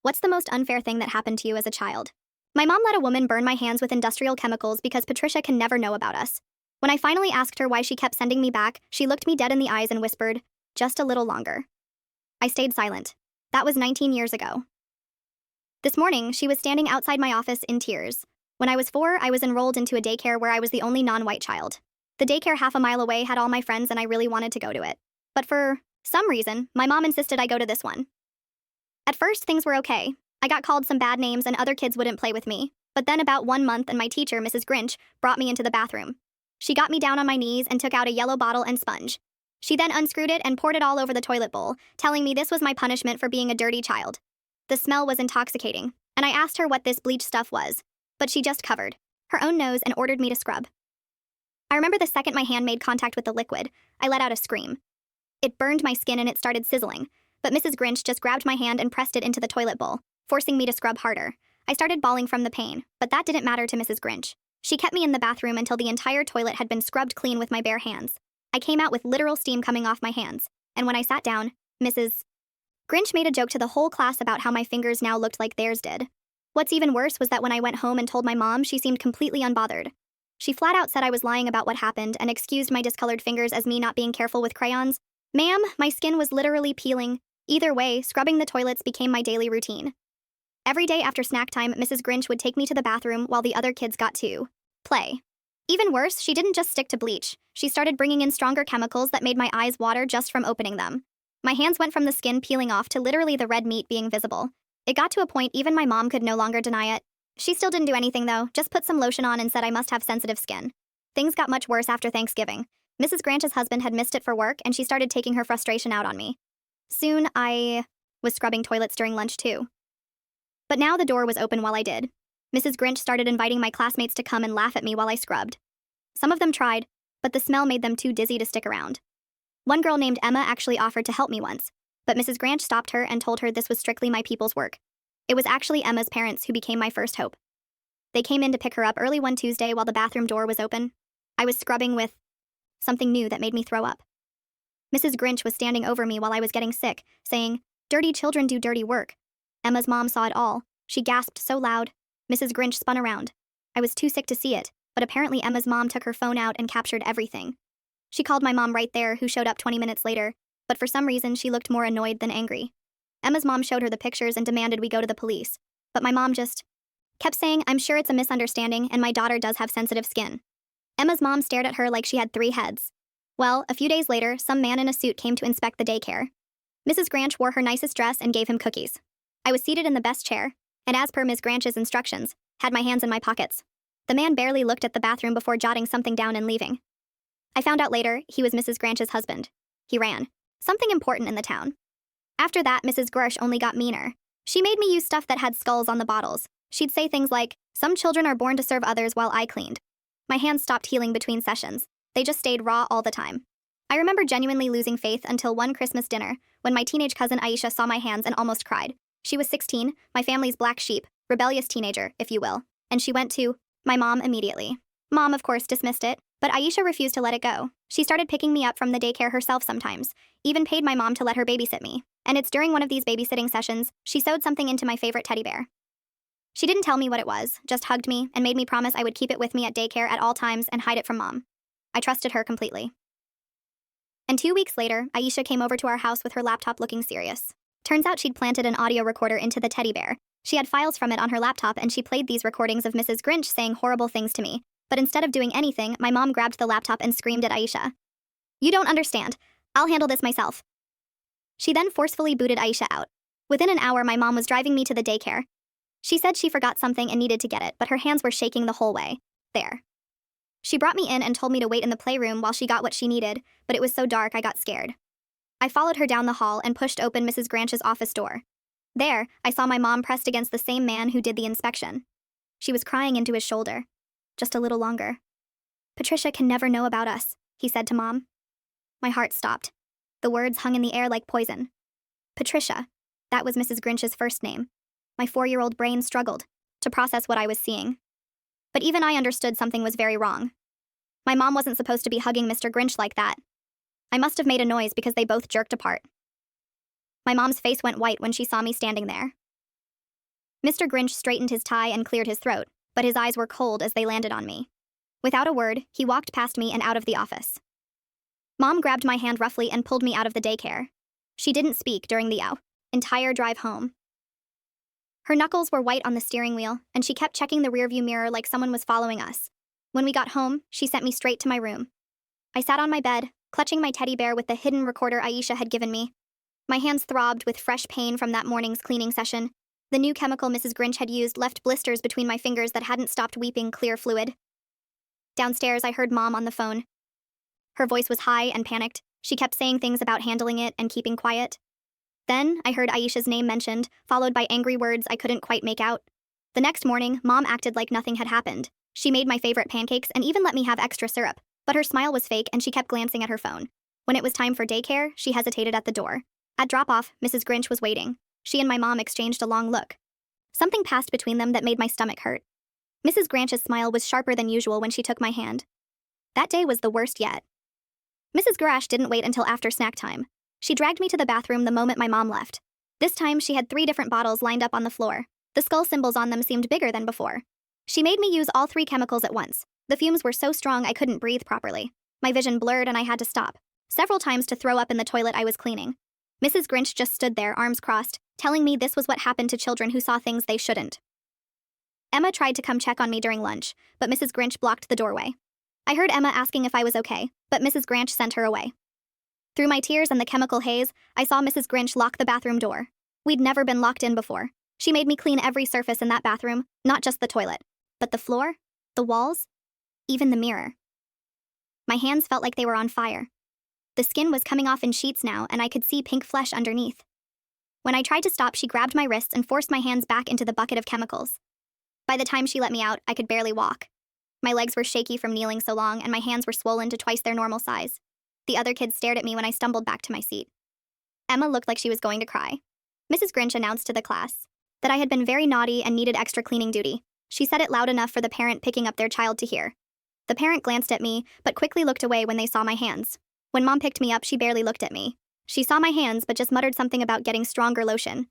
What's the most unfair thing that happened to you as a child? My mom let a woman burn my hands with industrial chemicals because Patricia can never know about us. When I finally asked her why she kept sending me back, she looked me dead in the eyes and whispered, "Just a little longer." I stayed silent. That was 19 years ago. This morning, she was standing outside my office in tears. When I was 4, I was enrolled into a daycare where I was the only non-white child. The daycare half a mile away had all my friends and I really wanted to go to it. But for some reason, my mom insisted I go to this one. At first, things were okay. I got called some bad names and other kids wouldn't play with me. But then about 1 month and my teacher, Mrs. Grinch, brought me into the bathroom. She got me down on my knees and took out a yellow bottle and sponge. She then unscrewed it and poured it all over the toilet bowl, telling me this was my punishment for being a dirty child. The smell was intoxicating, and I asked her what this bleach stuff was, but she just covered her own nose and ordered me to scrub. I remember the second my hand made contact with the liquid, I let out a scream. It burned my skin and it started sizzling, but Mrs. Grinch just grabbed my hand and pressed it into the toilet bowl, forcing me to scrub harder. I started bawling from the pain, but that didn't matter to Mrs. Grinch. She kept me in the bathroom until the entire toilet had been scrubbed clean with my bare hands. I came out with literal steam coming off my hands, and when I sat down, Mrs. Grinch made a joke to the whole class about how my fingers now looked like theirs did. What's even worse was that when I went home and told my mom, she seemed completely unbothered. She flat out said I was lying about what happened and excused my discolored fingers as me not being careful with crayons. Ma'am, my skin was literally peeling. Either way, scrubbing the toilets became my daily routine. Every day after snack time, Mrs. Grinch would take me to the bathroom while the other kids got to play. Even worse, she didn't just stick to bleach. She started bringing in stronger chemicals that made my eyes water just from opening them. My hands went from the skin peeling off to literally the red meat being visible. It got to a point even my mom could no longer deny it. She still didn't do anything though, just put some lotion on and said I must have sensitive skin. Things got much worse after Thanksgiving. Mrs. Granch's husband had missed it for work and she started taking her frustration out on me. Soon I was scrubbing toilets during lunch too. But now the door was open while I did. Mrs. Grinch started inviting my classmates to come and laugh at me while I scrubbed. Some of them tried, but the smell made them too dizzy to stick around. One girl named Emma actually offered to help me once, but Mrs. Granch stopped her and told her this was strictly my people's work. It was actually Emma's parents who became my first hope. They came in to pick her up early one Tuesday while the bathroom door was open. I was scrubbing with something new that made me throw up. Mrs. Grinch was standing over me while I was getting sick, saying, "Dirty children do dirty work." Emma's mom saw it all. She gasped so loud. Mrs. Grinch spun around. I was too sick to see it, but apparently Emma's mom took her phone out and captured everything. She called my mom right there, who showed up 20 minutes later, but for some reason she looked more annoyed than angry. Emma's mom showed her the pictures and demanded we go to the police, but my mom just kept saying, "I'm sure it's a misunderstanding and my daughter does have sensitive skin." Emma's mom stared at her like she had 3 heads. Well, a few days later, some man in a suit came to inspect the daycare. Mrs. Granch wore her nicest dress and gave him cookies. I was seated in the best chair, and as per Ms. Granch's instructions, had my hands in my pockets. The man barely looked at the bathroom before jotting something down and leaving. I found out later he was Mrs. Granch's husband. He ran something important in the town. After that, Mrs. Grinch only got meaner. She made me use stuff that had skulls on the bottles. She'd say things like, "Some children are born to serve others while I cleaned." My hands stopped healing between sessions. They just stayed raw all the time. I remember genuinely losing faith until one Christmas dinner, when my teenage cousin Aisha saw my hands and almost cried. She was 16, my family's black sheep, rebellious teenager, if you will, and she went to my mom immediately. Mom, of course, dismissed it, but Aisha refused to let it go. She started picking me up from the daycare herself sometimes, even paid my mom to let her babysit me. And it's during one of these babysitting sessions, she sewed something into my favorite teddy bear. She didn't tell me what it was, just hugged me and made me promise I would keep it with me at daycare at all times and hide it from mom. I trusted her completely. And 2 weeks later, Aisha came over to our house with her laptop looking serious. Turns out she'd planted an audio recorder into the teddy bear. She had files from it on her laptop and she played these recordings of Mrs. Grinch saying horrible things to me. But instead of doing anything, my mom grabbed the laptop and screamed at Aisha. "You don't understand. I'll handle this myself." She then forcefully booted Aisha out. Within an hour, my mom was driving me to the daycare. She said she forgot something and needed to get it, but her hands were shaking the whole way. There. She brought me in and told me to wait in the playroom while she got what she needed, but it was so dark I got scared. I followed her down the hall and pushed open Mrs. Granch's office door. There, I saw my mom pressed against the same man who did the inspection. She was crying into his shoulder. "Just a little longer." "Patricia can never know about us," he said to Mom. My heart stopped. The words hung in the air like poison. Patricia. That was Mrs. Grinch's first name. My 4-year-old brain struggled to process what I was seeing. But even I understood something was very wrong. My mom wasn't supposed to be hugging Mr. Grinch like that. I must have made a noise because they both jerked apart. My mom's face went white when she saw me standing there. Mr. Grinch straightened his tie and cleared his throat, but his eyes were cold as they landed on me. Without a word, he walked past me and out of the office. Mom grabbed my hand roughly and pulled me out of the daycare. She didn't speak during the entire drive home. Her knuckles were white on the steering wheel, and she kept checking the rearview mirror like someone was following us. When we got home, she sent me straight to my room. I sat on my bed, clutching my teddy bear with the hidden recorder Aisha had given me. My hands throbbed with fresh pain from that morning's cleaning session. The new chemical Mrs. Grinch had used left blisters between my fingers that hadn't stopped weeping clear fluid. Downstairs, I heard Mom on the phone. Her voice was high and panicked. She kept saying things about handling it and keeping quiet. Then, I heard Aisha's name mentioned, followed by angry words I couldn't quite make out. The next morning, Mom acted like nothing had happened. She made my favorite pancakes and even let me have extra syrup, but her smile was fake and she kept glancing at her phone. When it was time for daycare, she hesitated at the door. At drop-off, Mrs. Grinch was waiting. She and my mom exchanged a long look. Something passed between them that made my stomach hurt. Mrs. Grinch's smile was sharper than usual when she took my hand. That day was the worst yet. Mrs. Garash didn't wait until after snack time. She dragged me to the bathroom the moment my mom left. This time, she had 3 different bottles lined up on the floor. The skull symbols on them seemed bigger than before. She made me use all 3 chemicals at once. The fumes were so strong I couldn't breathe properly. My vision blurred and I had to stop. Several times to throw up in the toilet I was cleaning. Mrs. Grinch just stood there, arms crossed, telling me this was what happened to children who saw things they shouldn't. Emma tried to come check on me during lunch, but Mrs. Grinch blocked the doorway. I heard Emma asking if I was okay, but Mrs. Grinch sent her away. Through my tears and the chemical haze, I saw Mrs. Grinch lock the bathroom door. We'd never been locked in before. She made me clean every surface in that bathroom, not just the toilet, but the floor, the walls, even the mirror. My hands felt like they were on fire. The skin was coming off in sheets now, and I could see pink flesh underneath. When I tried to stop, she grabbed my wrists and forced my hands back into the bucket of chemicals. By the time she let me out, I could barely walk. My legs were shaky from kneeling so long, and my hands were swollen to twice their normal size. The other kids stared at me when I stumbled back to my seat. Emma looked like she was going to cry. Mrs. Grinch announced to the class that I had been very naughty and needed extra cleaning duty. She said it loud enough for the parent picking up their child to hear. The parent glanced at me, but quickly looked away when they saw my hands. When Mom picked me up, she barely looked at me. She saw my hands, but just muttered something about getting stronger lotion.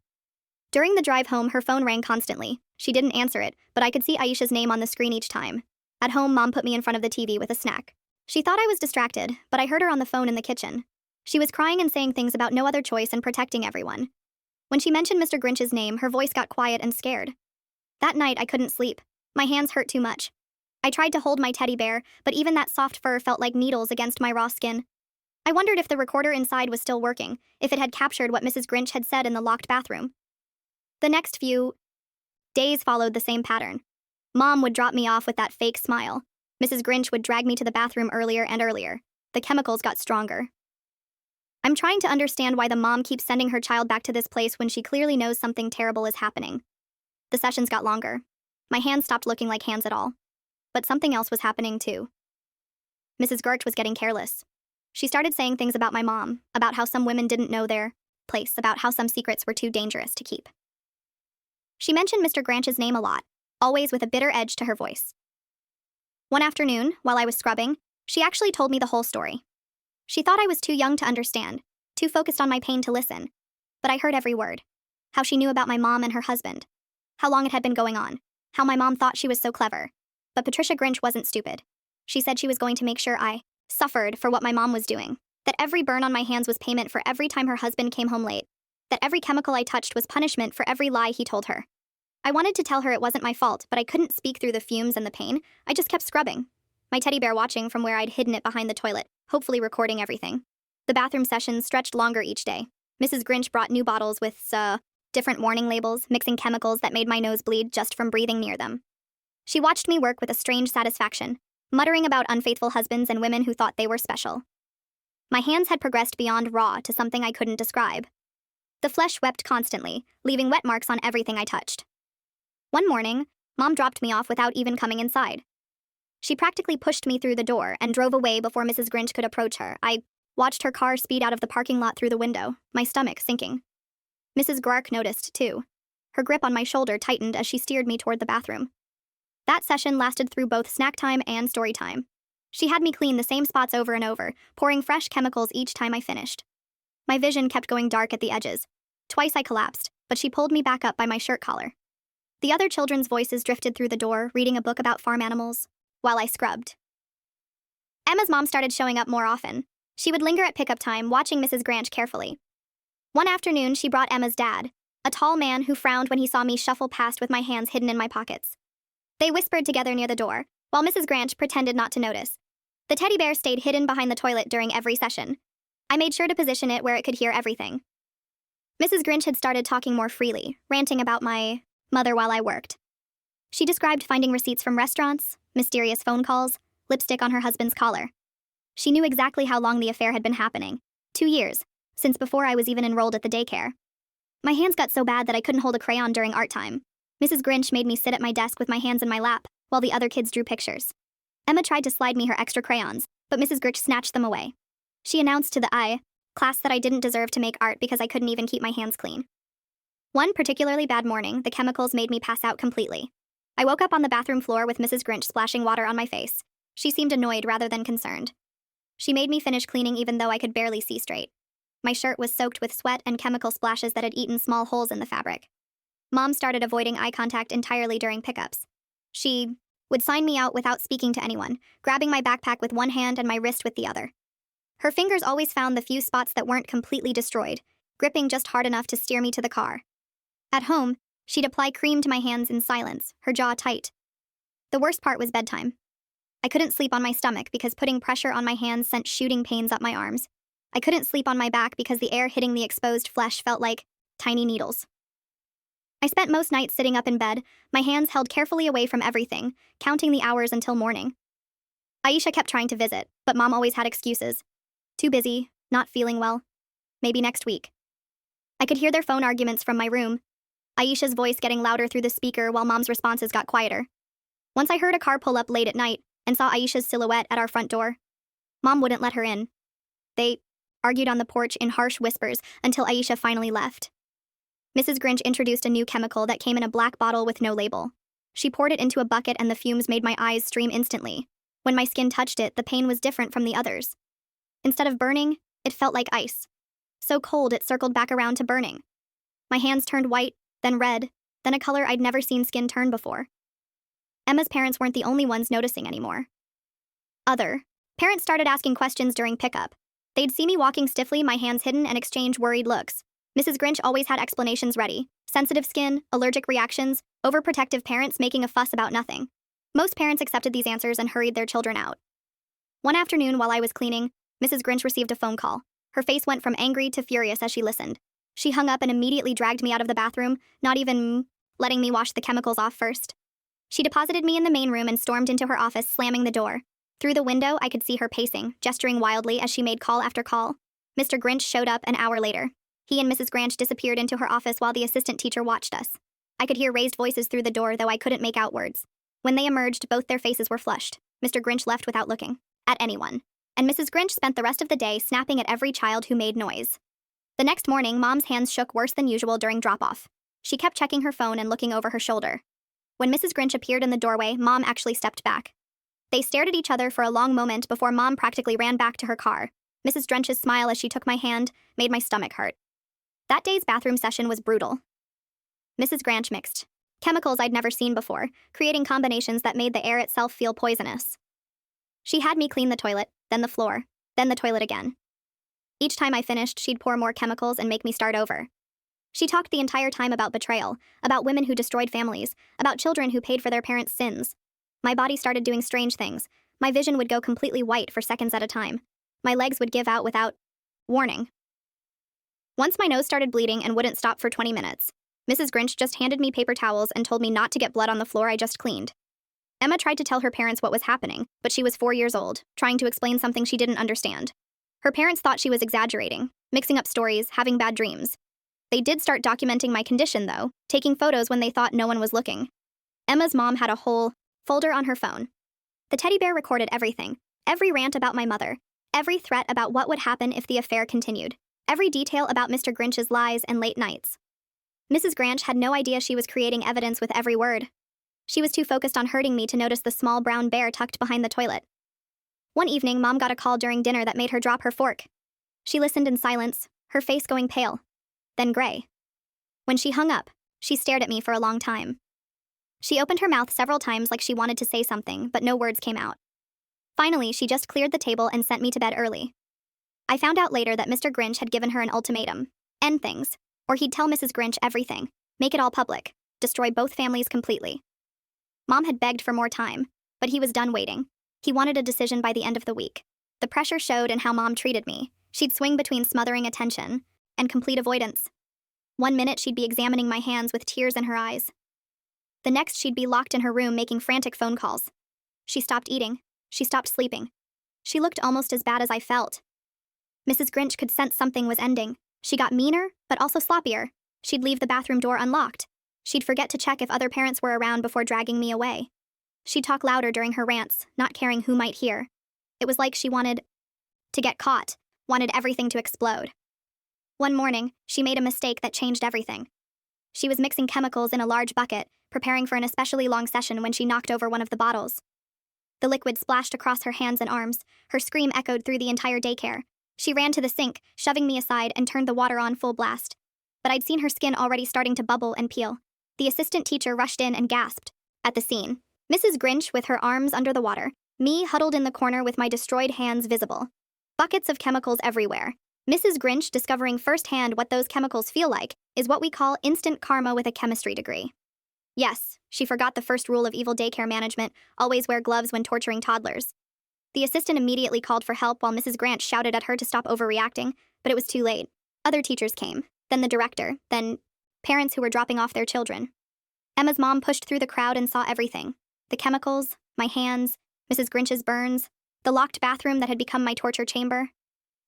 During the drive home, her phone rang constantly. She didn't answer it, but I could see Aisha's name on the screen each time. At home, Mom put me in front of the TV with a snack. She thought I was distracted, but I heard her on the phone in the kitchen. She was crying and saying things about no other choice and protecting everyone. When she mentioned Mr. Grinch's name, her voice got quiet and scared. That night, I couldn't sleep. My hands hurt too much. I tried to hold my teddy bear, but even that soft fur felt like needles against my raw skin. I wondered if the recorder inside was still working, if it had captured what Mrs. Grinch had said in the locked bathroom. The next few days followed the same pattern. Mom would drop me off with that fake smile. Mrs. Grinch would drag me to the bathroom earlier and earlier. The chemicals got stronger. I'm trying to understand why the mom keeps sending her child back to this place when she clearly knows something terrible is happening. The sessions got longer. My hands stopped looking like hands at all. But something else was happening too. Mrs. Grinch was getting careless. She started saying things about my mom, about how some women didn't know their place, about how some secrets were too dangerous to keep. She mentioned Mr. Grinch's name a lot, always with a bitter edge to her voice. One afternoon, while I was scrubbing, she actually told me the whole story. She thought I was too young to understand, too focused on my pain to listen. But I heard every word. How she knew about my mom and her husband. How long it had been going on. How my mom thought she was so clever. But Patricia Grinch wasn't stupid. She said she was going to make sure I suffered for what my mom was doing. That every burn on my hands was payment for every time her husband came home late. That every chemical I touched was punishment for every lie he told her. I wanted to tell her it wasn't my fault, but I couldn't speak through the fumes and the pain. I just kept scrubbing. My teddy bear watching from where I'd hidden it behind the toilet, hopefully recording everything. The bathroom sessions stretched longer each day. Mrs. Grinch brought new bottles with, different warning labels, mixing chemicals that made my nose bleed just from breathing near them. She watched me work with a strange satisfaction, muttering about unfaithful husbands and women who thought they were special. My hands had progressed beyond raw to something I couldn't describe. The flesh wept constantly, leaving wet marks on everything I touched. One morning, Mom dropped me off without even coming inside. She practically pushed me through the door and drove away before Mrs. Grinch could approach her. I watched her car speed out of the parking lot through the window, my stomach sinking. Mrs. Grinch noticed, too. Her grip on my shoulder tightened as she steered me toward the bathroom. That session lasted through both snack time and story time. She had me clean the same spots over and over, pouring fresh chemicals each time I finished. My vision kept going dark at the edges. Twice I collapsed, but she pulled me back up by my shirt collar. The other children's voices drifted through the door, reading a book about farm animals, while I scrubbed. Emma's mom started showing up more often. She would linger at pickup time, watching Mrs. Granch carefully. One afternoon, she brought Emma's dad, a tall man who frowned when he saw me shuffle past with my hands hidden in my pockets. They whispered together near the door, while Mrs. Granch pretended not to notice. The teddy bear stayed hidden behind the toilet during every session. I made sure to position it where it could hear everything. Mrs. Grinch had started talking more freely, ranting about my mother while I worked. She described finding receipts from restaurants, mysterious phone calls, lipstick on her husband's collar. She knew exactly how long the affair had been happening. 2 years, since before I was even enrolled at the daycare. My hands got so bad that I couldn't hold a crayon during art time. Mrs. Grinch made me sit at my desk with my hands in my lap, while the other kids drew pictures. Emma tried to slide me her extra crayons, but Mrs. Grinch snatched them away. She announced to the class that I didn't deserve to make art because I couldn't even keep my hands clean. One particularly bad morning, the chemicals made me pass out completely. I woke up on the bathroom floor with Mrs. Grinch splashing water on my face. She seemed annoyed rather than concerned. She made me finish cleaning even though I could barely see straight. My shirt was soaked with sweat and chemical splashes that had eaten small holes in the fabric. Mom started avoiding eye contact entirely during pickups. She would sign me out without speaking to anyone, grabbing my backpack with one hand and my wrist with the other. Her fingers always found the few spots that weren't completely destroyed, gripping just hard enough to steer me to the car. At home, she'd apply cream to my hands in silence, her jaw tight. The worst part was bedtime. I couldn't sleep on my stomach because putting pressure on my hands sent shooting pains up my arms. I couldn't sleep on my back because the air hitting the exposed flesh felt like tiny needles. I spent most nights sitting up in bed, my hands held carefully away from everything, counting the hours until morning. Aisha kept trying to visit, but Mom always had excuses. Too busy, not feeling well. Maybe next week. I could hear their phone arguments from my room, Aisha's voice getting louder through the speaker while Mom's responses got quieter. Once I heard a car pull up late at night and saw Aisha's silhouette at our front door. Mom wouldn't let her in. They argued on the porch in harsh whispers until Aisha finally left. Mrs. Grinch introduced a new chemical that came in a black bottle with no label. She poured it into a bucket and the fumes made my eyes stream instantly. When my skin touched it, the pain was different from the others. Instead of burning, it felt like ice. So cold it circled back around to burning. My hands turned white, then red, then a color I'd never seen skin turn before. Emma's parents weren't the only ones noticing anymore. Other parents started asking questions during pickup. They'd see me walking stiffly, my hands hidden, and exchange worried looks. Mrs. Grinch always had explanations ready. Sensitive skin, allergic reactions, overprotective parents making a fuss about nothing. Most parents accepted these answers and hurried their children out. One afternoon while I was cleaning, Mrs. Grinch received a phone call. Her face went from angry to furious as she listened. She hung up and immediately dragged me out of the bathroom, not even letting me wash the chemicals off first. She deposited me in the main room and stormed into her office, slamming the door. Through the window, I could see her pacing, gesturing wildly as she made call after call. Mr. Grinch showed up an hour later. He and Mrs. Granch disappeared into her office while the assistant teacher watched us. I could hear raised voices through the door, though I couldn't make out words. When they emerged, both their faces were flushed. Mr. Grinch left without looking at anyone, and Mrs. Grinch spent the rest of the day snapping at every child who made noise. The next morning, Mom's hands shook worse than usual during drop-off. She kept checking her phone and looking over her shoulder. When Mrs. Grinch appeared in the doorway, Mom actually stepped back. They stared at each other for a long moment before Mom practically ran back to her car. Mrs. Drench's smile as she took my hand made my stomach hurt. That day's bathroom session was brutal. Mrs. Granch mixed chemicals I'd never seen before, creating combinations that made the air itself feel poisonous. She had me clean the toilet, then the floor, then the toilet again. Each time I finished, she'd pour more chemicals and make me start over. She talked the entire time about betrayal, about women who destroyed families, about children who paid for their parents' sins. My body started doing strange things. My vision would go completely white for seconds at a time. My legs would give out without warning. Once my nose started bleeding and wouldn't stop for 20 minutes. Mrs. Grinch just handed me paper towels and told me not to get blood on the floor I just cleaned. Emma tried to tell her parents what was happening, but she was 4 years old, trying to explain something she didn't understand. Her parents thought she was exaggerating, mixing up stories, having bad dreams. They did start documenting my condition, though, taking photos when they thought no one was looking. Emma's mom had a whole folder on her phone. The teddy bear recorded everything, every rant about my mother, every threat about what would happen if the affair continued, every detail about Mr. Grinch's lies and late nights. Mrs. Granch had no idea she was creating evidence with every word. She was too focused on hurting me to notice the small brown bear tucked behind the toilet. One evening, Mom got a call during dinner that made her drop her fork. She listened in silence, her face going pale, then gray. When she hung up, she stared at me for a long time. She opened her mouth several times like she wanted to say something, but no words came out. Finally, she just cleared the table and sent me to bed early. I found out later that Mr. Grinch had given her an ultimatum: end things, or he'd tell Mrs. Grinch everything, make it all public, destroy both families completely. Mom had begged for more time, but he was done waiting. He wanted a decision by the end of the week. The pressure showed in how Mom treated me. She'd swing between smothering attention and complete avoidance. One minute she'd be examining my hands with tears in her eyes. The next she'd be locked in her room making frantic phone calls. She stopped eating. She stopped sleeping. She looked almost as bad as I felt. Mrs. Grinch could sense something was ending. She got meaner, but also sloppier. She'd leave the bathroom door unlocked. She'd forget to check if other parents were around before dragging me away. She'd talk louder during her rants, not caring who might hear. It was like she wanted to get caught, wanted everything to explode. One morning, she made a mistake that changed everything. She was mixing chemicals in a large bucket, preparing for an especially long session when she knocked over one of the bottles. The liquid splashed across her hands and arms. Her scream echoed through the entire daycare. She ran to the sink, shoving me aside, and turned the water on full blast. But I'd seen her skin already starting to bubble and peel. The assistant teacher rushed in and gasped at the scene. Mrs. Grinch with her arms under the water, me huddled in the corner with my destroyed hands visible. Buckets of chemicals everywhere. Mrs. Grinch discovering firsthand what those chemicals feel like is what we call instant karma with a chemistry degree. Yes, she forgot the first rule of evil daycare management: always wear gloves when torturing toddlers. The assistant immediately called for help while Mrs. Grinch shouted at her to stop overreacting, but it was too late. Other teachers came, then the director, then parents who were dropping off their children. Emma's mom pushed through the crowd and saw everything: the chemicals, my hands, Mrs. Grinch's burns, the locked bathroom that had become my torture chamber.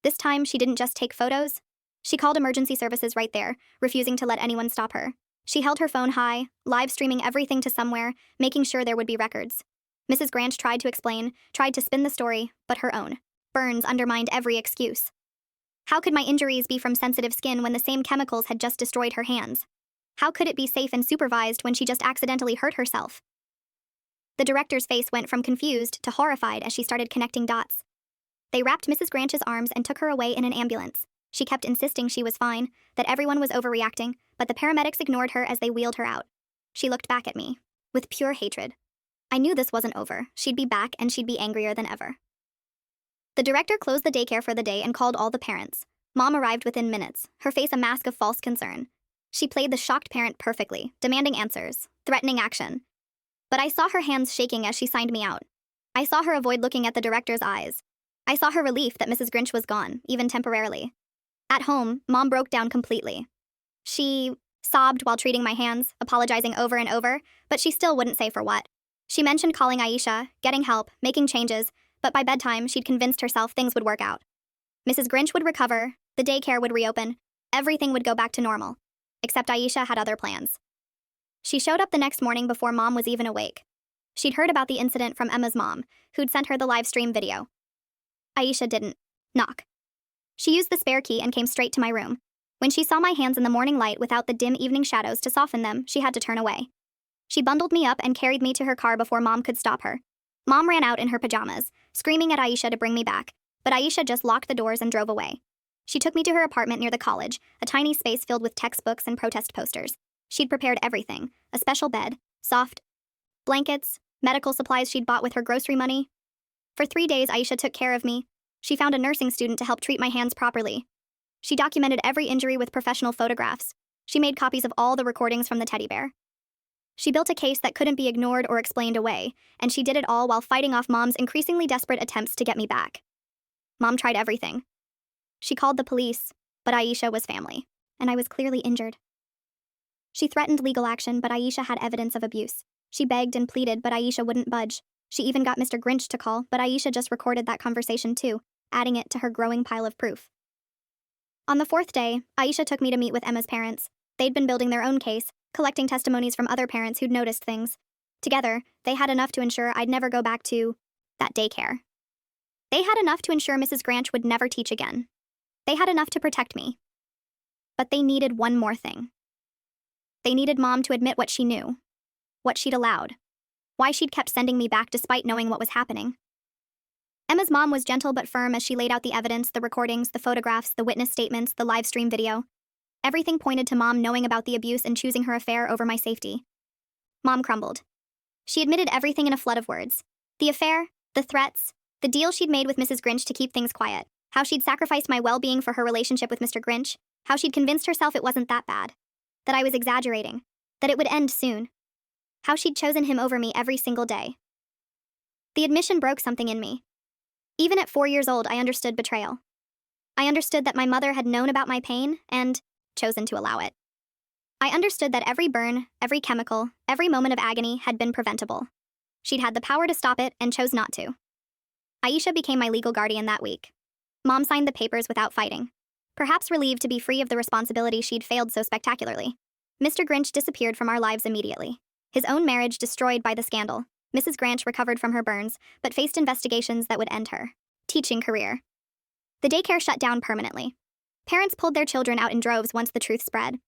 This time, she didn't just take photos. She called emergency services right there, refusing to let anyone stop her. She held her phone high, live streaming everything to somewhere, making sure there would be records. Mrs. Grinch tried to explain, tried to spin the story, but her own burns undermined every excuse. How could my injuries be from sensitive skin when the same chemicals had just destroyed her hands? How could it be safe and supervised when she just accidentally hurt herself? The director's face went from confused to horrified as she started connecting dots. They wrapped Mrs. Grinch's arms and took her away in an ambulance. She kept insisting she was fine, that everyone was overreacting, but the paramedics ignored her as they wheeled her out. She looked back at me, with pure hatred. I knew this wasn't over. She'd be back, and she'd be angrier than ever. The director closed the daycare for the day and called all the parents. Mom arrived within minutes, her face a mask of false concern. She played the shocked parent perfectly, demanding answers, threatening action. But I saw her hands shaking as she signed me out. I saw her avoid looking at the director's eyes. I saw her relief that Mrs. Grinch was gone, even temporarily. At home, Mom broke down completely. She sobbed while treating my hands, apologizing over and over, but she still wouldn't say for what. She mentioned calling Aisha, getting help, making changes, but by bedtime, she'd convinced herself things would work out. Mrs. Grinch would recover, the daycare would reopen, everything would go back to normal. Except Aisha had other plans. She showed up the next morning before Mom was even awake. She'd heard about the incident from Emma's mom, who'd sent her the live stream video. Aisha didn't knock. She used the spare key and came straight to my room. When she saw my hands in the morning light without the dim evening shadows to soften them, she had to turn away. She bundled me up and carried me to her car before Mom could stop her. Mom ran out in her pajamas, screaming at Aisha to bring me back, but Aisha just locked the doors and drove away. She took me to her apartment near the college, a tiny space filled with textbooks and protest posters. She'd prepared everything: a special bed, soft blankets, medical supplies she'd bought with her grocery money. For 3 days, Aisha took care of me. She found a nursing student to help treat my hands properly. She documented every injury with professional photographs. She made copies of all the recordings from the teddy bear. She built a case that couldn't be ignored or explained away, and she did it all while fighting off Mom's increasingly desperate attempts to get me back. Mom tried everything. She called the police, but Aisha was family, and I was clearly injured. She threatened legal action, but Aisha had evidence of abuse. She begged and pleaded, but Aisha wouldn't budge. She even got Mr. Grinch to call, but Aisha just recorded that conversation too, adding it to her growing pile of proof. On the 4th day, Aisha took me to meet with Emma's parents. They'd been building their own case, collecting testimonies from other parents who'd noticed things. Together, they had enough to ensure I'd never go back to that daycare. They had enough to ensure Mrs. Grinch would never teach again. They had enough to protect me. But they needed one more thing. They needed Mom to admit what she knew, what she'd allowed, why she'd kept sending me back despite knowing what was happening. Emma's mom was gentle but firm as she laid out the evidence, the recordings, the photographs, the witness statements, the live stream video. Everything pointed to Mom knowing about the abuse and choosing her affair over my safety. Mom crumbled. She admitted everything in a flood of words. The affair, the threats, the deal she'd made with Mrs. Grinch to keep things quiet, how she'd sacrificed my well-being for her relationship with Mr. Grinch, how she'd convinced herself it wasn't that bad, that I was exaggerating, that it would end soon, how she'd chosen him over me every single day. The admission broke something in me. Even at 4 years old, I understood betrayal. I understood that my mother had known about my pain and chosen to allow it. I understood that every burn, every chemical, every moment of agony had been preventable. She'd had the power to stop it and chose not to. Aisha became my legal guardian that week. Mom signed the papers without fighting, perhaps relieved to be free of the responsibility she'd failed so spectacularly. Mr. Grinch disappeared from our lives immediately. His own marriage destroyed by the scandal. Mrs. Grinch recovered from her burns, but faced investigations that would end her teaching career. The daycare shut down permanently. Parents pulled their children out in droves once the truth spread.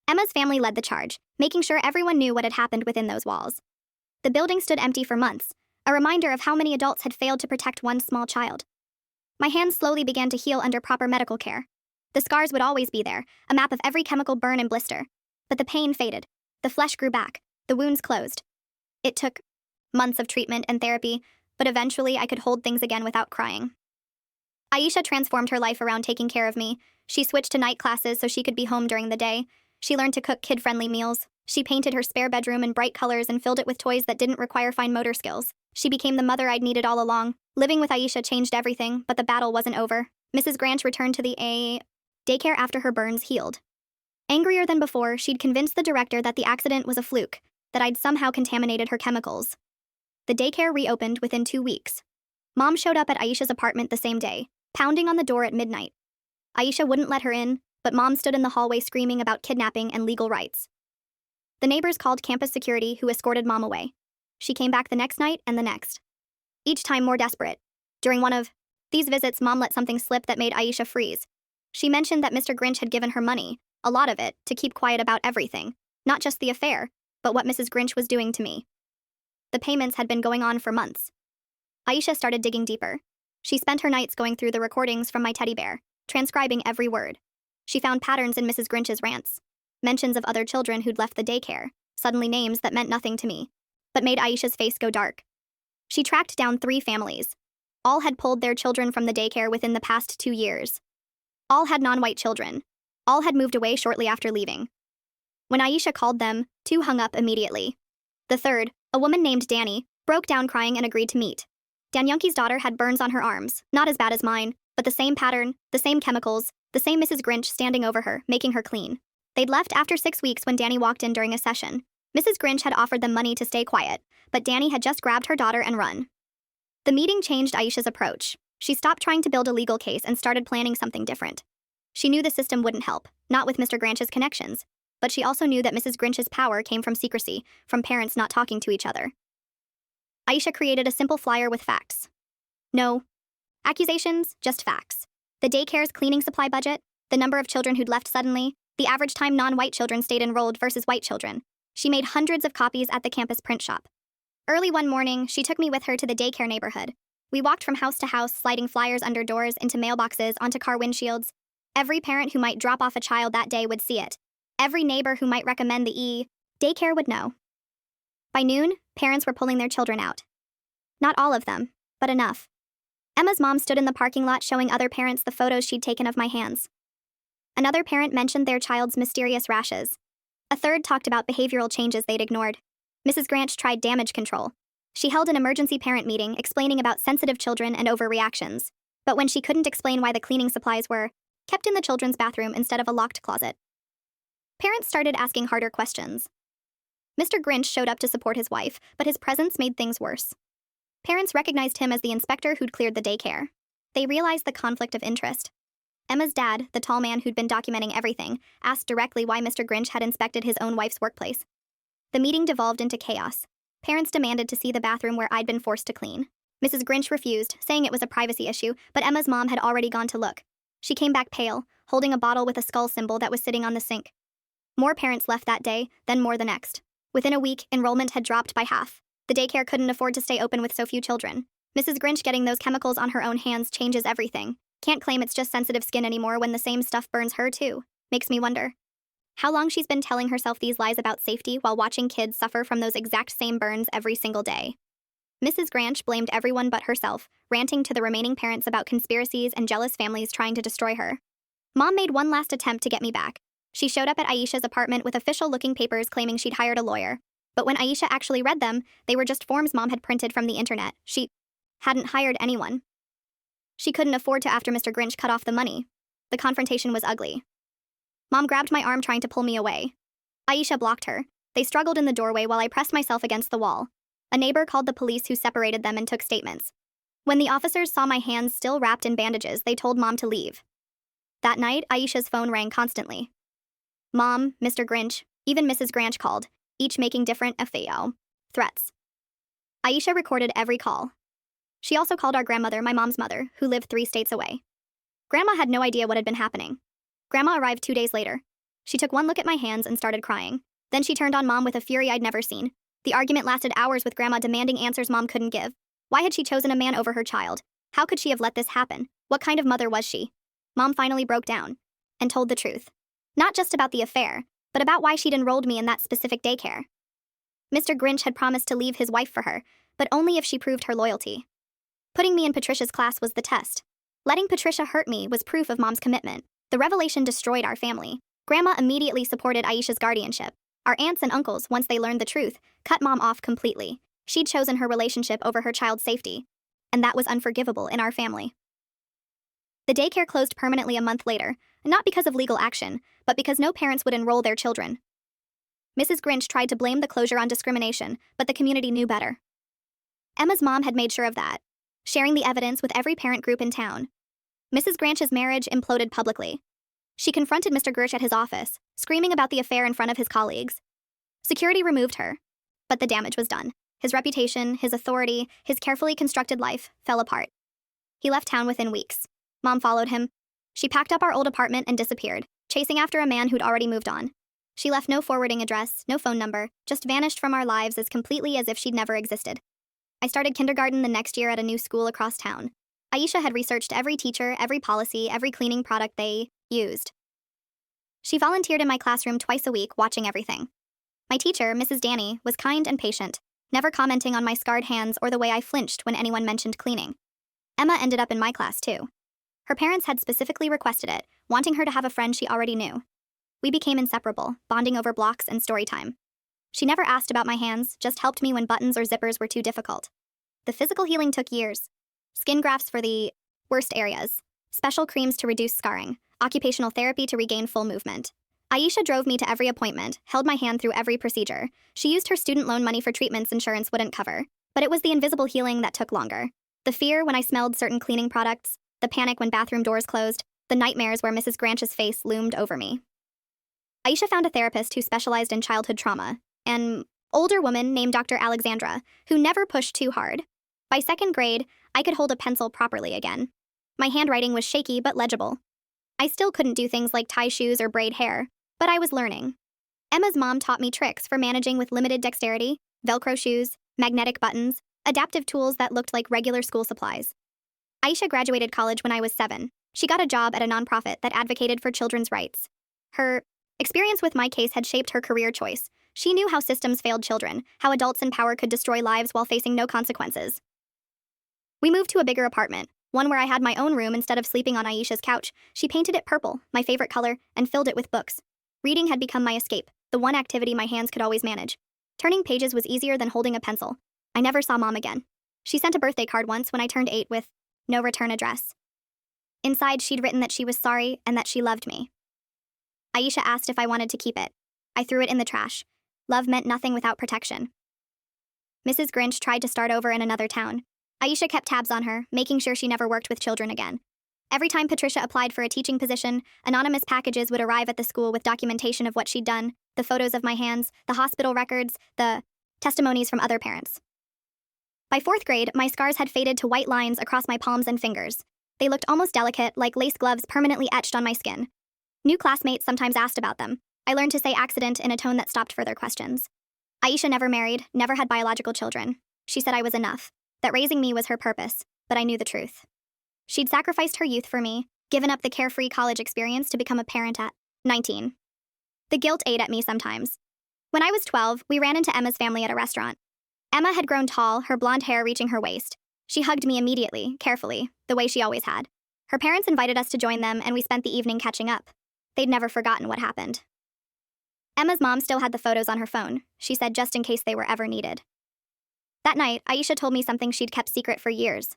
Emma's family led the charge, making sure everyone knew what had happened within those walls. The building stood empty for months, a reminder of how many adults had failed to protect one small child. My hands slowly began to heal under proper medical care. The scars would always be there, a map of every chemical burn and blister. But the pain faded. The flesh grew back. The wounds closed. It took months of treatment and therapy, but eventually I could hold things again without crying. Aisha transformed her life around taking care of me. She switched to night classes so she could be home during the day. She learned to cook kid-friendly meals. She painted her spare bedroom in bright colors and filled it with toys that didn't require fine motor skills. She became the mother I'd needed all along. Living with Aisha changed everything, but the battle wasn't over. Mrs. Grinch returned to the daycare after her burns healed. Angrier than before, she'd convinced the director that the accident was a fluke, that I'd somehow contaminated her chemicals. The daycare reopened within 2 weeks. Mom showed up at Aisha's apartment the same day, pounding on the door at midnight. Aisha wouldn't let her in, but Mom stood in the hallway screaming about kidnapping and legal rights. The neighbors called campus security, who escorted Mom away. She came back the next night and the next, each time more desperate. During one of these visits, Mom let something slip that made Aisha freeze. She mentioned that Mr. Grinch had given her money, a lot of it, to keep quiet about everything, not just the affair, but what Mrs. Grinch was doing to me. The payments had been going on for months. Aisha started digging deeper. She spent her nights going through the recordings from my teddy bear, transcribing every word. She found patterns in Mrs. Grinch's rants, mentions of other children who'd left the daycare, suddenly names that meant nothing to me, but made Aisha's face go dark. She tracked down 3 families. All had pulled their children from the daycare within the past 2 years. All had non-white children. All had moved away shortly after leaving. When Aisha called them, 2 hung up immediately. The third, a woman named Danny, broke down crying and agreed to meet. Danyunki's daughter had burns on her arms, not as bad as mine, but the same pattern, the same chemicals, the same Mrs. Grinch standing over her, making her clean. They'd left after 6 weeks when Danny walked in during a session. Mrs. Grinch had offered them money to stay quiet, but Danny had just grabbed her daughter and run. The meeting changed Aisha's approach. She stopped trying to build a legal case and started planning something different. She knew the system wouldn't help, not with Mr. Grinch's connections, but she also knew that Mrs. Grinch's power came from secrecy, from parents not talking to each other. Aisha created a simple flyer with facts. No accusations, just facts. The daycare's cleaning supply budget, the number of children who'd left suddenly, the average time non-white children stayed enrolled versus white children. She made hundreds of copies at the campus print shop. Early one morning, she took me with her to the daycare neighborhood. We walked from house to house, sliding flyers under doors, into mailboxes, onto car windshields. Every parent who might drop off a child that day would see it. Every neighbor who might recommend the daycare would know. By noon, parents were pulling their children out. Not all of them, but enough. Emma's mom stood in the parking lot showing other parents the photos she'd taken of my hands. Another parent mentioned their child's mysterious rashes. A third talked about behavioral changes they'd ignored. Mrs. Grinch tried damage control. She held an emergency parent meeting explaining about sensitive children and overreactions. But when she couldn't explain why the cleaning supplies were kept in the children's bathroom instead of a locked closet, parents started asking harder questions. Mr. Grinch showed up to support his wife, but his presence made things worse. Parents recognized him as the inspector who'd cleared the daycare. They realized the conflict of interest. Emma's dad, the tall man who'd been documenting everything, asked directly why Mr. Grinch had inspected his own wife's workplace. The meeting devolved into chaos. Parents demanded to see the bathroom where I'd been forced to clean. Mrs. Grinch refused, saying it was a privacy issue, but Emma's mom had already gone to look. She came back pale, holding a bottle with a skull symbol that was sitting on the sink. More parents left that day, then more the next. Within a week, enrollment had dropped by half. The daycare couldn't afford to stay open with so few children. Mrs. Grinch getting those chemicals on her own hands changes everything. Can't claim it's just sensitive skin anymore when the same stuff burns her too. Makes me wonder. How long she's been telling herself these lies about safety while watching kids suffer from those exact same burns every single day. Mrs. Granch blamed everyone but herself, ranting to the remaining parents about conspiracies and jealous families trying to destroy her. Mom made one last attempt to get me back. She showed up at Aisha's apartment with official-looking papers claiming she'd hired a lawyer. But when Aisha actually read them, they were just forms Mom had printed from the internet. She hadn't hired anyone. She couldn't afford to after Mr. Grinch cut off the money. The confrontation was ugly. Mom grabbed my arm trying to pull me away. Aisha blocked her. They struggled in the doorway while I pressed myself against the wall. A neighbor called the police who separated them and took statements. When the officers saw my hands still wrapped in bandages, they told Mom to leave. That night, Aisha's phone rang constantly. Mom, Mr. Grinch, even Mrs. Granch called, each making different threats. Aisha recorded every call. She also called our grandmother, my mom's mother, who lived 3 states away. Grandma had no idea what had been happening. Grandma arrived 2 days later. She took one look at my hands and started crying. Then she turned on Mom with a fury I'd never seen. The argument lasted hours with Grandma demanding answers Mom couldn't give. Why had she chosen a man over her child? How could she have let this happen? What kind of mother was she? Mom finally broke down and told the truth. Not just about the affair, but about why she'd enrolled me in that specific daycare. Mr. Grinch had promised to leave his wife for her, but only if she proved her loyalty. Putting me in Patricia's class was the test. Letting Patricia hurt me was proof of Mom's commitment. The revelation destroyed our family. Grandma immediately supported Aisha's guardianship. Our aunts and uncles, once they learned the truth, cut Mom off completely. She'd chosen her relationship over her child's safety. And that was unforgivable in our family. The daycare closed permanently a month later, not because of legal action, but because no parents would enroll their children. Mrs. Grinch tried to blame the closure on discrimination, but the community knew better. Emma's mom had made sure of that, sharing the evidence with every parent group in town. Mrs. Granch's marriage imploded publicly. She confronted Mr. Gersh at his office, screaming about the affair in front of his colleagues. Security removed her, but the damage was done. His reputation, his authority, his carefully constructed life fell apart. He left town within weeks. Mom followed him. She packed up our old apartment and disappeared, chasing after a man who'd already moved on. She left no forwarding address, no phone number, just vanished from our lives as completely as if she'd never existed. I started kindergarten the next year at a new school across town. Aisha had researched every teacher, every policy, every cleaning product they used. She volunteered in my classroom twice a week, watching everything. My teacher, Mrs. Danny, was kind and patient, never commenting on my scarred hands or the way I flinched when anyone mentioned cleaning. Emma ended up in my class too. Her parents had specifically requested it, wanting her to have a friend she already knew. We became inseparable, bonding over blocks and story time. She never asked about my hands, just helped me when buttons or zippers were too difficult. The physical healing took years. Skin grafts for the worst areas, special creams to reduce scarring, occupational therapy to regain full movement. Aisha drove me to every appointment, held my hand through every procedure. She used her student loan money for treatments insurance wouldn't cover. But it was the invisible healing that took longer. The fear when I smelled certain cleaning products, the panic when bathroom doors closed, the nightmares where Mrs. Granch's face loomed over me. Aisha found a therapist who specialized in childhood trauma, an older woman named Dr. Alexandra, who never pushed too hard. By 2nd grade, I could hold a pencil properly again. My handwriting was shaky but legible. I still couldn't do things like tie shoes or braid hair, but I was learning. Emma's mom taught me tricks for managing with limited dexterity, Velcro shoes, magnetic buttons, adaptive tools that looked like regular school supplies. Aisha graduated college when I was 7. She got a job at a nonprofit that advocated for children's rights. Her experience with my case had shaped her career choice. She knew how systems failed children, how adults in power could destroy lives while facing no consequences. We moved to a bigger apartment, one where I had my own room instead of sleeping on Aisha's couch. She painted it purple, my favorite color, and filled it with books. Reading had become my escape, the one activity my hands could always manage. Turning pages was easier than holding a pencil. I never saw Mom again. She sent a birthday card once when I turned 8 with no return address. Inside, she'd written that she was sorry and that she loved me. Aisha asked if I wanted to keep it. I threw it in the trash. Love meant nothing without protection. Mrs. Grinch tried to start over in another town. Aisha kept tabs on her, making sure she never worked with children again. Every time Patricia applied for a teaching position, anonymous packages would arrive at the school with documentation of what she'd done, the photos of my hands, the hospital records, the testimonies from other parents. By 4th grade, my scars had faded to white lines across my palms and fingers. They looked almost delicate, like lace gloves permanently etched on my skin. New classmates sometimes asked about them. I learned to say accident in a tone that stopped further questions. Aisha never married, never had biological children. She said I was enough, that raising me was her purpose, but I knew the truth. She'd sacrificed her youth for me, given up the carefree college experience to become a parent at 19. The guilt ate at me sometimes. When I was 12, we ran into Emma's family at a restaurant. Emma had grown tall, her blonde hair reaching her waist. She hugged me immediately, carefully, the way she always had. Her parents invited us to join them, and we spent the evening catching up. They'd never forgotten what happened. Emma's mom still had the photos on her phone, she said, just in case they were ever needed. That night, Aisha told me something she'd kept secret for years.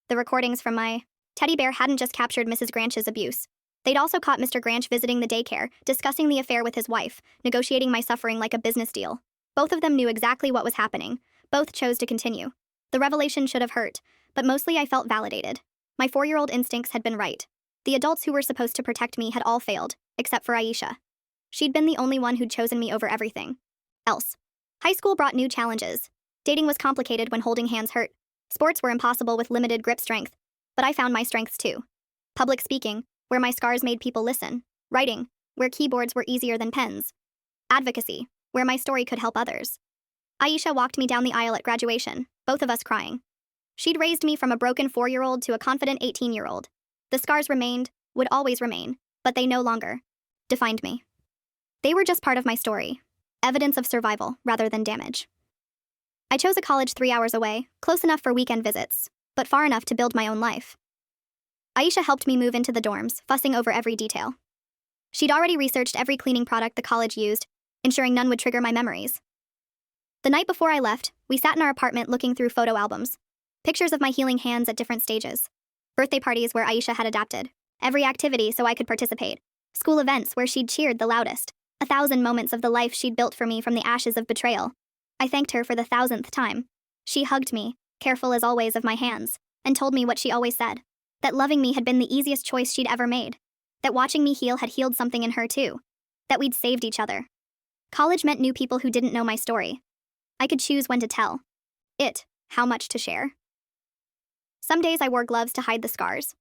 The recordings from my teddy bear hadn't just captured Mrs. Granch's abuse. They'd also caught Mr. Granch visiting the daycare, discussing the affair with his wife, negotiating my suffering like a business deal. Both of them knew exactly what was happening. Both chose to continue. The revelation should have hurt, but mostly I felt validated. My 4-year-old instincts had been right. The adults who were supposed to protect me had all failed, except for Aisha. She'd been the only one who'd chosen me over everything else. High school brought new challenges. Dating was complicated when holding hands hurt. Sports were impossible with limited grip strength. But I found my strengths too. Public speaking, where my scars made people listen. Writing, where keyboards were easier than pens. Advocacy, where my story could help others. Aisha walked me down the aisle at graduation, both of us crying. She'd raised me from a broken 4-year-old to a confident 18-year-old. The scars remained, would always remain, but they no longer defined me. They were just part of my story, evidence of survival rather than damage. I chose a college 3 hours away, close enough for weekend visits, but far enough to build my own life. Aisha helped me move into the dorms, fussing over every detail. She'd already researched every cleaning product the college used, ensuring none would trigger my memories. The night before I left, we sat in our apartment looking through photo albums. Pictures of my healing hands at different stages. Birthday parties where Aisha had adapted. Every activity so I could participate. School events where she'd cheered the loudest. 1,000 moments of the life she'd built for me from the ashes of betrayal. I thanked her for the 1,000th time. She hugged me, careful as always of my hands, and told me what she always said. That loving me had been the easiest choice she'd ever made. That watching me heal had healed something in her too. That we'd saved each other. College meant new people who didn't know my story. I could choose when to tell it, how much to share. Some days I wore gloves to hide the scars.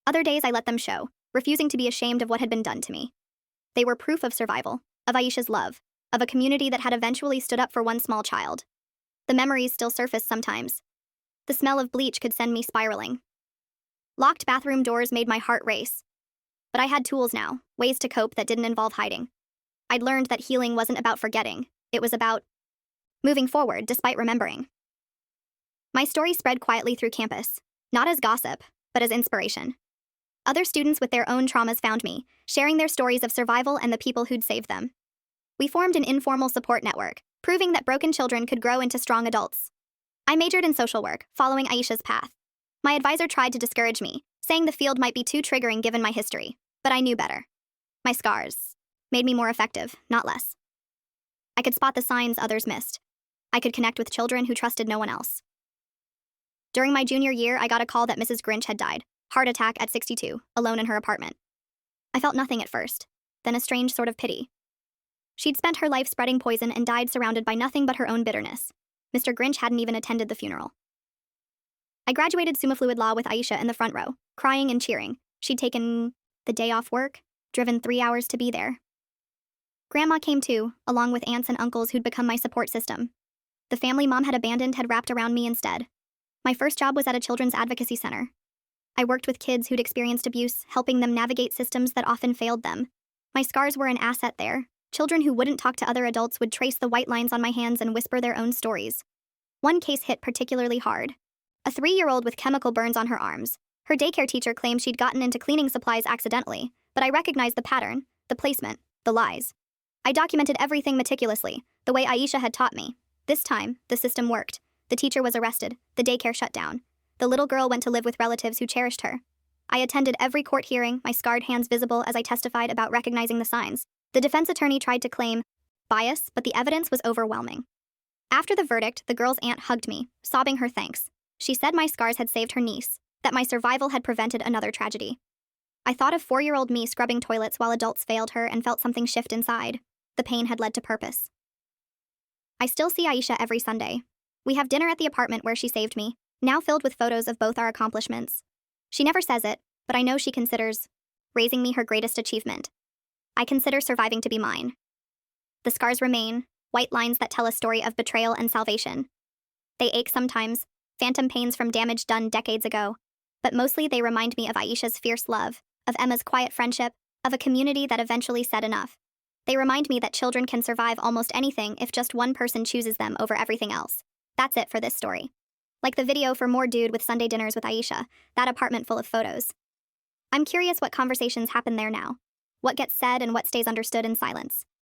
Other days I let them show, refusing to be ashamed of what had been done to me. They were proof of survival, of Aisha's love, of a community that had eventually stood up for one small child. The memories still surface sometimes. The smell of bleach could send me spiraling. Locked bathroom doors made my heart race. But I had tools now, ways to cope that didn't involve hiding. I'd learned that healing wasn't about forgetting, it was about moving forward despite remembering. My story spread quietly through campus, not as gossip, but as inspiration. Other students with their own traumas found me, sharing their stories of survival and the people who'd saved them. We formed an informal support network, proving that broken children could grow into strong adults. I majored in social work, following Aisha's path. My advisor tried to discourage me, saying the field might be too triggering given my history, but I knew better. My scars made me more effective, not less. I could spot the signs others missed. I could connect with children who trusted no one else. During my junior year, I got a call that Mrs. Grinch had died, heart attack at 62, alone in her apartment. I felt nothing at first, then a strange sort of pity. She'd spent her life spreading poison and died surrounded by nothing but her own bitterness. Mr. Grinch hadn't even attended the funeral. I graduated summa fluid law with Aisha in the front row, crying and cheering. She'd taken the day off work, driven 3 hours to be there. Grandma came too, along with aunts and uncles who'd become my support system. The family Mom had abandoned had wrapped around me instead. My first job was at a children's advocacy center. I worked with kids who'd experienced abuse, helping them navigate systems that often failed them. My scars were an asset there. Children who wouldn't talk to other adults would trace the white lines on my hands and whisper their own stories. One case hit particularly hard. A 3-year-old with chemical burns on her arms. Her daycare teacher claimed she'd gotten into cleaning supplies accidentally, but I recognized the pattern, the placement, the lies. I documented everything meticulously, the way Aisha had taught me. This time, the system worked. The teacher was arrested, the daycare shut down. The little girl went to live with relatives who cherished her. I attended every court hearing, my scarred hands visible as I testified about recognizing the signs. The defense attorney tried to claim bias, but the evidence was overwhelming. After the verdict, the girl's aunt hugged me, sobbing her thanks. She said my scars had saved her niece, that my survival had prevented another tragedy. I thought of 4-year-old me scrubbing toilets while adults failed her and felt something shift inside. The pain had led to purpose. I still see Aisha every Sunday. We have dinner at the apartment where she saved me, now filled with photos of both our accomplishments. She never says it, but I know she considers raising me her greatest achievement. I consider surviving to be mine. The scars remain, white lines that tell a story of betrayal and salvation. They ache sometimes, phantom pains from damage done decades ago, but mostly they remind me of Aisha's fierce love, of Emma's quiet friendship, of a community that eventually said enough. They remind me that children can survive almost anything if just one person chooses them over everything else. That's it for this story. Like the video for more Dude with Sunday Dinners with Aisha, that apartment full of photos. I'm curious what conversations happen there now. What gets said and what stays understood in silence.